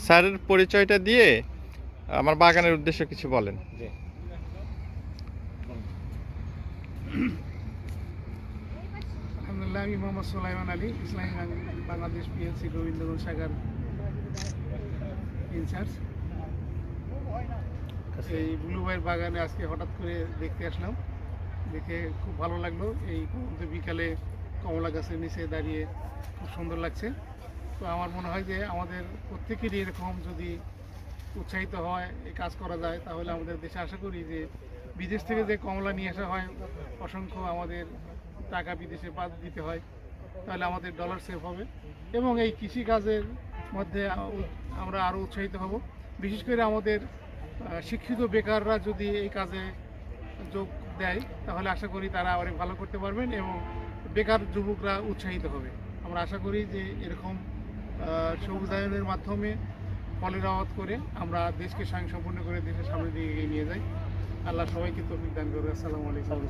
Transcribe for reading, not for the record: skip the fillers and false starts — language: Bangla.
স্যারের পরিচয়টা দিয়ে আমার বাগানের উদ্দেশ্য কিছু বলেন। আলহামদুলিল্লাহ, আমি মোহাম্মদ সুলাইমান আলী, ইসলামী বাংলাদেশ পিএলসি গোবিন্দগঞ্জ শাখার ইনচার্জ। এই ব্লুবাইয়ের বাগানে আজকে হঠাৎ করে দেখতে আসলাম, দেখে খুব ভালো লাগলো। এই বিকালে কমলা গাছের নিচে দাঁড়িয়ে খুব সুন্দর লাগছে। তো আমার মনে হয় যে আমাদের প্রত্যেকেরই এরকম যদি উৎসাহিত হয়, এই কাজ করা যায়, তাহলে আমাদের দেশে আশা করি যে বিদেশ থেকে যে কমলা নিয়ে আসা হয় অসংখ্য আমাদের টাকা বিদেশে বাদ দিতে হয়, তাহলে আমাদের ডলার সেভ হবে এবং এই কৃষিকাজের মধ্যে আমরা আরও উৎসাহিত হব। বিশেষ করে আমাদের শিক্ষিত বেকাররা যদি এই কাজে যোগ দেয় তাহলে আশা করি তারা অনেক ভালো করতে পারবেন এবং বেকার যুবকরা উৎসাহিত হবে। আমরা আশা করি যে এরকম সবুজায়নের মাধ্যমে ফলের আবাদ করে আমরা দেশকে স্বয়ংসম্পূর্ণ করে দেশের সামনের দিকে এগিয়ে নিয়ে যাই। আল্লাহ সবাইকে তৌফিক দান করবে। আসসালামু আলাইকুম।